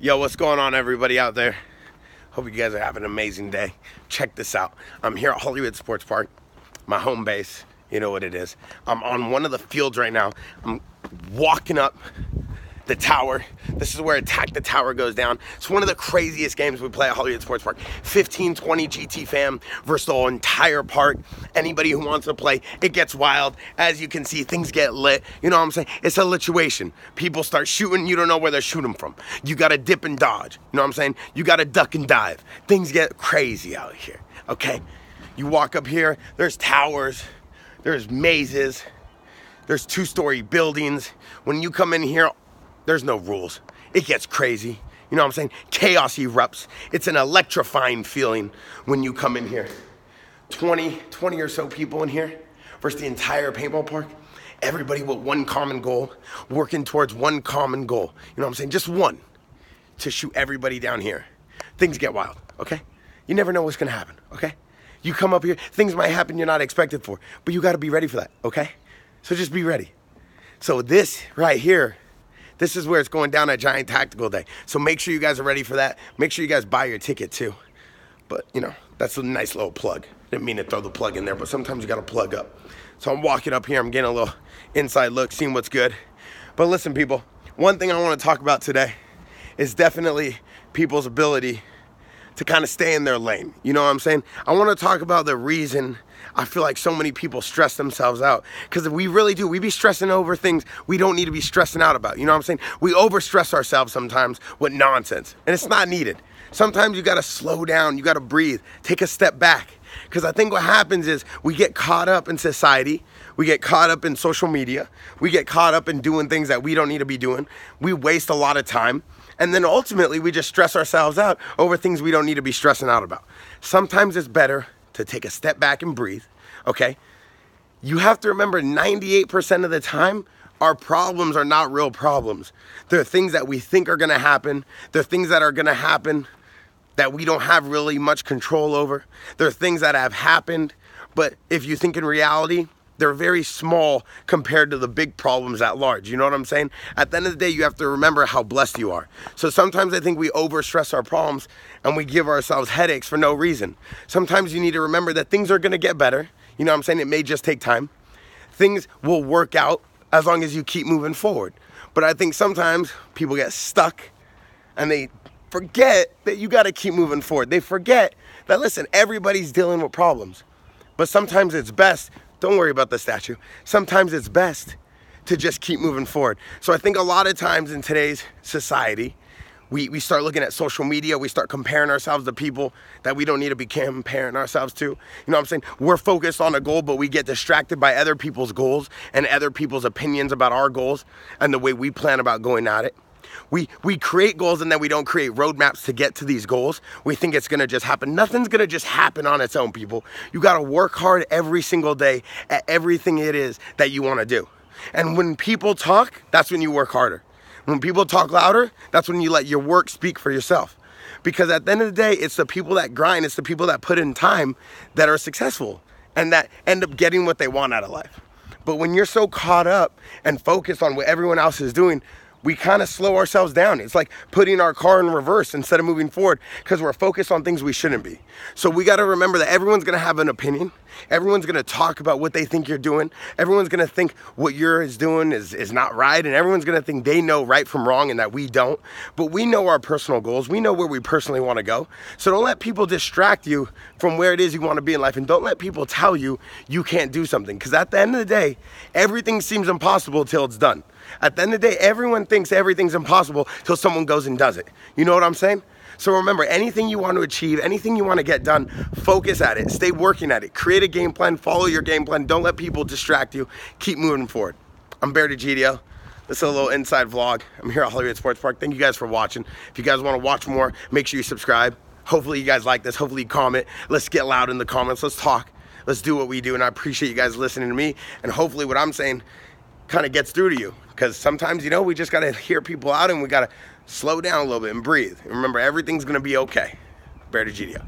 Yo, what's going on, everybody out there? Hope you guys are having an amazing day. Check this out. I'm here at Hollywood Sports Park, my home base. You know what it is. I'm on one of the fields right now. I'm walking up the tower. This is where Attack the Tower goes down. It's one of the craziest games we play at Hollywood Sports Park. 15, 20 GT fam versus the entire park. Anybody who wants to play, it gets wild. As you can see, things get lit. You know what I'm saying? It's a lituation. People start shooting. You don't know where they're shooting from. You got to dip and dodge. You know what I'm saying? You got to duck and dive. Things get crazy out here, okay? You walk up here, there's towers, there's mazes, there's two-story buildings. When you come in here, there's no rules. It gets crazy. You know what I'm saying? Chaos erupts. It's an electrifying feeling when you come in here. 20 or so people in here versus the entire paintball park. Everybody with one common goal, working towards one common goal. You know what I'm saying? Just one, to shoot everybody down here. Things get wild, okay? You never know what's gonna happen, okay? You come up here, things might happen you're not expected for, but you gotta be ready for that, okay? So just be ready. So this right here, this is where it's going down at Giant Tactical Day. So make sure you guys are ready for that. Make sure you guys buy your ticket too. But, you know, that's a nice little plug. Didn't mean to throw the plug in there, but sometimes you got to plug up. So I'm walking up here. I'm getting a little inside look, seeing what's good. But listen, people, one thing I want to talk about today is definitely people's ability to kind of stay in their lane. You know what I'm saying? I want to talk about the reason I feel like so many people stress themselves out. Because we really do. We be stressing over things we don't need to be stressing out about. You know what I'm saying? We overstress ourselves sometimes with nonsense. And it's not needed. Sometimes you got to slow down. You got to breathe. Take a step back. Because I think what happens is we get caught up in society. We get caught up in social media. We get caught up in doing things that we don't need to be doing. We waste a lot of time. And then ultimately, we just stress ourselves out over things we don't need to be stressing out about. Sometimes it's better to take a step back and breathe, okay? You have to remember 98% of the time, our problems are not real problems. They're things that we think are gonna happen. They're things that are gonna happen that we don't have really much control over. They're things that have happened, but if you think in reality, they're very small compared to the big problems at large. You know what I'm saying? At the end of the day, you have to remember how blessed you are. So sometimes I think we overstress our problems and we give ourselves headaches for no reason. Sometimes you need to remember that things are gonna get better. You know what I'm saying? It may just take time. Things will work out as long as you keep moving forward. But I think sometimes people get stuck and they forget that you gotta keep moving forward. They forget that, listen, everybody's dealing with problems. But sometimes it's best, don't worry about the statue. Sometimes it's best to just keep moving forward. So I think a lot of times in today's society, we start looking at social media, we start comparing ourselves to people that we don't need to be comparing ourselves to. You know what I'm saying? We're focused on a goal, but we get distracted by other people's goals and other people's opinions about our goals and the way we plan about going at it. We create goals and then we don't create roadmaps to get to these goals. We think it's gonna just happen. Nothing's gonna just happen on its own, people. You gotta work hard every single day at everything it is that you wanna do. And when people talk, that's when you work harder. When people talk louder, that's when you let your work speak for yourself. Because at the end of the day, it's the people that grind, it's the people that put in time that are successful and that end up getting what they want out of life. But when you're so caught up and focused on what everyone else is doing, we kind of slow ourselves down. It's like putting our car in reverse instead of moving forward because we're focused on things we shouldn't be. So we got to remember that everyone's going to have an opinion. Everyone's going to talk about what they think you're doing. Everyone's going to think what you're doing is not right. And everyone's going to think they know right from wrong and that we don't. But we know our personal goals. We know where we personally want to go. So don't let people distract you from where it is you want to be in life. And don't let people tell you you can't do something. Because at the end of the day, everything seems impossible till it's done. At the end of the day, everyone thinks everything's impossible till someone goes and does it. You know what I'm saying? So remember, anything you want to achieve, anything you want to get done, focus at it. Stay working at it. Create a game plan. Follow your game plan. Don't let people distract you. Keep moving forward. I'm Degidio. This is a little inside vlog. I'm here at Hollywood Sports Park. Thank you guys for watching. If you guys want to watch more, make sure you subscribe. Hopefully you guys like this. Hopefully you comment. Let's get loud in the comments. Let's talk. Let's do what we do. And I appreciate you guys listening to me. And hopefully what I'm saying kind of gets through to you. Because sometimes, you know, we just got to hear people out and we got to slow down a little bit and breathe. And remember, everything's going to be okay. Degidio.